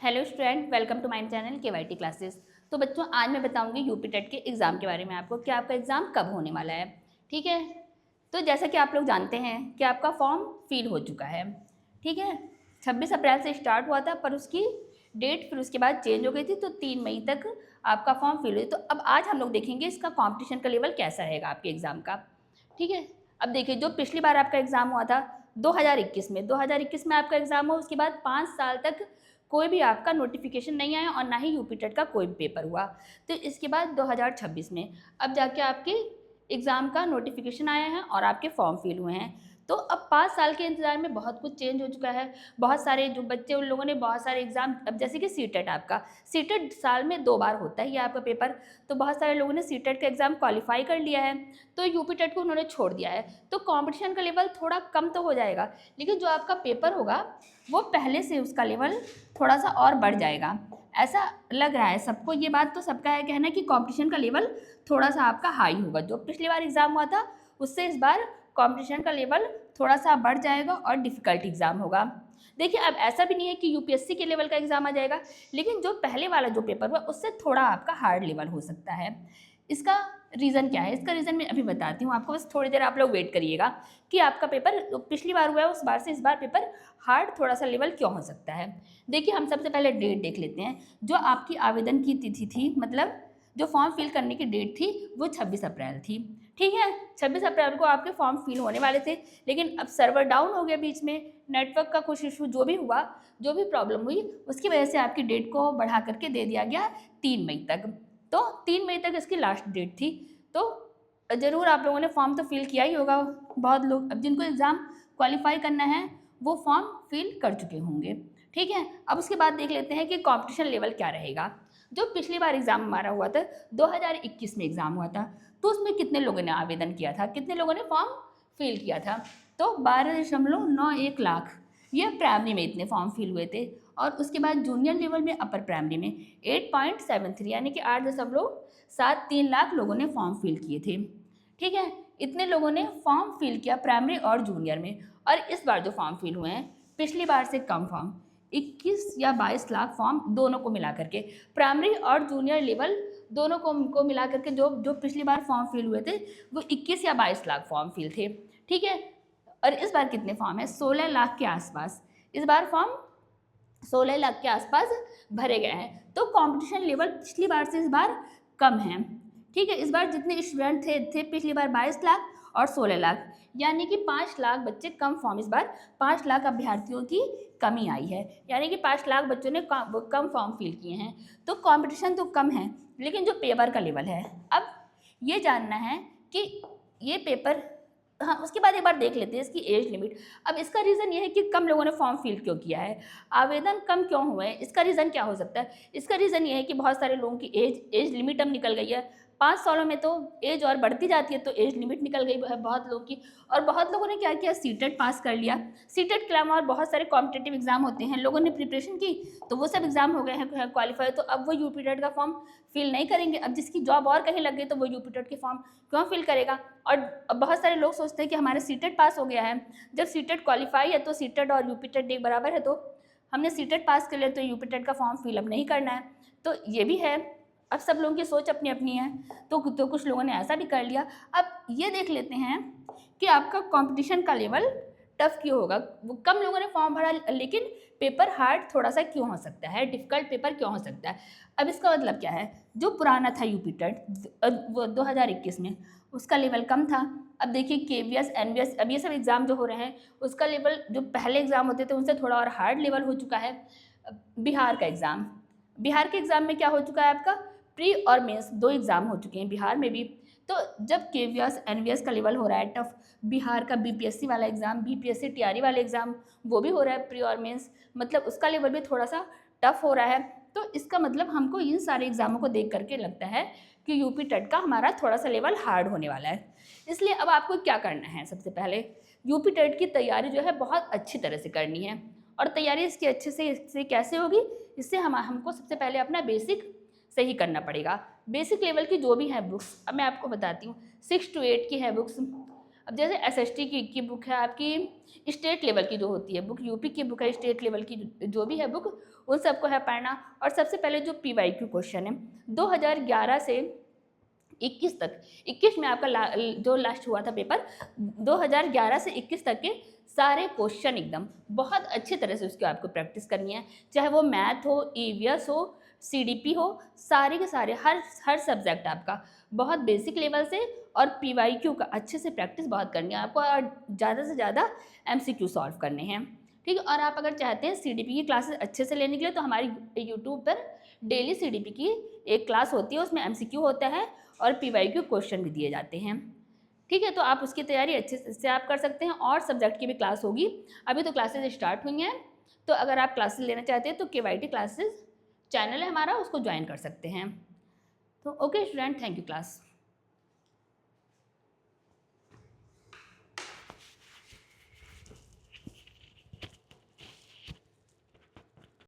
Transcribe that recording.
Hello student, welcome to my channel KYT classes. तो बच्चों, आज मैं बताऊंगी यूपी टेट के एग्ज़ाम के बारे में आपको कि आपका एग्ज़ाम कब होने वाला है। ठीक है, तो जैसा कि आप लोग जानते हैं कि आपका फॉर्म फिल हो चुका है। ठीक है, 26 अप्रैल से स्टार्ट हुआ था, पर उसकी डेट फिर उसके बाद चेंज हो गई थी, तो 3 मई तक आपका फॉर्म फिल हुई। तो अब आज हम लोग देखेंगे इसका कॉम्पिटिशन का लेवल कैसा रहेगा आपके एग्ज़ाम का। ठीक है, अब देखिए, जो पिछली बार आपका एग्ज़ाम हुआ था 2021 में आपका एग्ज़ाम हुआ, उसके बाद 5 साल तक कोई भी आपका नोटिफिकेशन नहीं आया और ना ही यूपी टेट का कोई भी पेपर हुआ। तो इसके बाद 2026 में अब जाके आपके एग्ज़ाम का नोटिफिकेशन आया है और आपके फॉर्म फिल हुए हैं। तो अब 5 साल के इंतज़ार में बहुत कुछ चेंज हो चुका है। बहुत सारे जो बच्चे, उन लोगों ने बहुत सारे एग्ज़ाम, अब जैसे कि सीटेट, आपका सीटेट साल में 2 बार होता है ये आपका पेपर। तो बहुत सारे लोगों ने सीटेट का एग्ज़ाम क्वालिफाई कर लिया है, तो यूपी टेट को उन्होंने छोड़ दिया है। तो कॉम्पिटिशन का लेवल थोड़ा कम तो हो जाएगा, लेकिन जो आपका पेपर होगा वो पहले से उसका लेवल थोड़ा सा और बढ़ जाएगा, ऐसा लग रहा है सबको। ये बात तो सबका है कहना कि कंपटीशन का लेवल थोड़ा सा आपका हाई होगा। जो पिछली बार एग्ज़ाम हुआ था उससे इस बार कंपटीशन का लेवल थोड़ा सा बढ़ जाएगा और डिफ़िकल्ट एग्ज़ाम होगा। देखिए, अब ऐसा भी नहीं है कि यूपीएससी के लेवल का एग्ज़ाम आ जाएगा, लेकिन जो पहले वाला जो पेपर हुआ उससे थोड़ा आपका हार्ड लेवल हो सकता है। इसका रीज़न क्या है? इसका रीज़न मैं अभी बताती हूँ आपको, बस थोड़ी देर आप लोग वेट करिएगा कि आपका पेपर पिछली बार हुआ है उस बार से इस बार पेपर हार्ड थोड़ा सा लेवल क्यों हो सकता है। देखिए, हम सबसे पहले डेट देख लेते हैं। जो आपकी आवेदन की तिथि थी, मतलब जो फॉर्म फिल करने की डेट थी, वो 26 अप्रैल थी। ठीक है, 26 अप्रैल को आपके फॉर्म फिल होने वाले थे, लेकिन अब सर्वर डाउन हो गया बीच में, नेटवर्क का कुछ इशू जो भी हुआ, जो भी प्रॉब्लम हुई, उसकी वजह से आपकी डेट को बढ़ा करके दे दिया गया 3 मई तक। तो 3 मई तक इसकी लास्ट डेट थी। तो ज़रूर आप लोगों ने फॉर्म तो फिल किया ही होगा। बहुत लोग, अब जिनको एग्ज़ाम क्वालिफाई करना है वो फॉर्म फिल कर चुके होंगे। ठीक है, अब उसके बाद देख लेते हैं कि कंपटीशन लेवल क्या रहेगा। जो पिछली बार एग्ज़ाम हमारा हुआ था, 2021 में एग्ज़ाम हुआ था, तो उसमें कितने लोगों ने आवेदन किया था, कितने लोगों ने फॉर्म फिल किया था? तो 12.91 लाख, ये प्राइमरी में इतने फॉर्म फिल हुए थे। और उसके बाद जूनियर लेवल में, अपर प्राइमरी में 8.73 यानी कि 8.73 लाख लोगों ने फॉर्म फिल किए थे। ठीक है, इतने लोगों ने फॉर्म फिल किया प्राइमरी और जूनियर में। और इस बार जो फॉर्म फिल हुए हैं, पिछली बार से कम फॉर्म, 21 या 22 लाख फॉर्म दोनों को मिला करके, प्राइमरी और जूनियर लेवल दोनों को मिला करके जो जो पिछली बार फॉर्म फिल हुए थे वो 21 या 22 लाख फॉर्म फिल थे। ठीक है, और इस बार कितने फॉर्म है? 16 लाख के आसपास इस बार फॉर्म 16 लाख के आसपास भरे गए हैं। तो कंपटीशन लेवल पिछली बार से इस बार कम है। ठीक है, इस बार जितने स्टूडेंट थे पिछली बार 22 लाख और 16 लाख, यानी कि 5 लाख बच्चे कम फॉर्म, इस बार 5 लाख अभ्यर्थियों की कमी आई है, यानी कि 5 लाख बच्चों ने कम फॉर्म फिल किए हैं। तो कंपटीशन तो कम है, लेकिन जो पेपर का लेवल है, अब ये जानना है कि ये पेपर, हाँ, उसके बाद एक बार देख लेते हैं इसकी एज लिमिट। अब इसका रीज़न ये है कि कम लोगों ने फॉर्म फिल क्यों किया है, आवेदन कम क्यों हुए हैं, इसका रीज़न क्या हो सकता है? इसका रीज़न ये है कि बहुत सारे लोगों की एज लिमिट अब निकल गई है। 5 सालों में तो एज और बढ़ती जाती है, तो एज लिमिट निकल गई है बहुत लोगों की। और बहुत लोगों ने क्या किया, सीटेट पास कर लिया। सीटेट के अलावा और बहुत सारे कॉम्पिटिटिव एग्जाम होते हैं, लोगों ने प्रिपरेशन की, तो वो सब एग्जाम हो गए हैं क्वालिफाई। तो अब वो यूपी टेट का फॉर्म फिल नहीं करेंगे। अब जिसकी जॉब और कहीं लग गई तो वो यूपी टेट के फॉर्म क्यों फिल करेगा? और अब बहुत सारे लोग सोचते हैं कि हमारा सीटेट पास हो गया है। जब सीटेट क्वालिफाई है तो सीटेट और यूपी टेट एक बराबर है, तो हमने सीटेट पास कर लिया तो यूपी टेट का फॉर्म फिलअप नहीं करना है। तो ये भी है, अब सब लोगों की सोच अपनी अपनी है। तो कुछ लोगों ने ऐसा भी कर लिया। अब ये देख लेते हैं कि आपका कंपटीशन का लेवल टफ क्यों होगा। वो कम लोगों ने फॉर्म भरा, लेकिन पेपर हार्ड थोड़ा सा क्यों हो सकता है, डिफ़िकल्ट पेपर क्यों हो सकता है? अब इसका मतलब क्या है, जो पुराना था यूपी टेट वो 2021 में, उसका लेवल कम था। अब देखिए केवीएस, एनवीएस, अब ये सब एग्ज़ाम जो हो रहे हैं उसका लेवल जो पहले एग्ज़ाम होते थे उनसे थोड़ा और हार्ड लेवल हो चुका है। बिहार का एग्ज़ाम, बिहार के एग्ज़ाम में क्या हो चुका है, आपका प्री और मेंस 2 एग्ज़ाम हो चुके हैं बिहार में भी। तो जब केवीएस, एनवीएस का लेवल हो रहा है टफ, बिहार का बीपीएससी वाला एग्ज़ाम, बीपीएससी टीआरई वाले एग्ज़ाम, वो भी हो रहा है प्री और मेंस, मतलब उसका लेवल भी थोड़ा सा टफ हो रहा है। तो इसका मतलब हमको इन सारे एग्ज़ामों को देख करके लगता है कि यूपी टेट का हमारा थोड़ा सा लेवल हार्ड होने वाला है। इसलिए अब आपको क्या करना है, सबसे पहले यूपी टेट की तैयारी जो है बहुत अच्छी तरह से करनी है। और तैयारी इसकी अच्छे से इससे कैसे होगी, इससे हमको सबसे पहले अपना बेसिक सही करना पड़ेगा। बेसिक लेवल की जो भी है बुक्स, अब मैं आपको बताती हूँ, 6 to 8 की है बुक्स, अब जैसे एसएसटी की बुक है आपकी, स्टेट लेवल की जो होती है बुक, यूपी की बुक है, स्टेट लेवल की जो भी है बुक, उन सबको है पढ़ना। और सबसे पहले जो पीवाईक्यू क्वेश्चन है 2011 से 21 तक, 21 में आपका जो लास्ट हुआ था पेपर, 2011 से 21 तक के सारे क्वेश्चन एकदम बहुत अच्छी तरह से उसकी आपको प्रैक्टिस करनी है, चाहे वो मैथ हो, ईवीएस हो, सीडीपी हो, सारे के सारे हर सब्जेक्ट आपका बहुत बेसिक लेवल से और पीवाईक्यू का अच्छे से प्रैक्टिस बहुत करनी है आपको, और ज़्यादा से ज़्यादा एमसीक्यू सॉल्व करने हैं, ठीक है। और आप अगर चाहते हैं सीडीपी की क्लासेस अच्छे से लेने के लिए तो हमारी यूट्यूब पर डेली सीडीपी की एक क्लास होती है, उसमें एमसीक्यू होता है और पीवाईक्यू क्वेश्चन भी दिए जाते हैं, ठीक है। तो आप उसकी तैयारी अच्छे से आप कर सकते हैं। और सब्जेक्ट की भी क्लास होगी, अभी तो क्लासेस स्टार्ट हुई हैं, तो अगर आप क्लासेस लेना चाहते हैं तो केवाईटी क्लासेस चैनल है हमारा, उसको ज्वाइन कर सकते हैं। तो okay student, thank you class.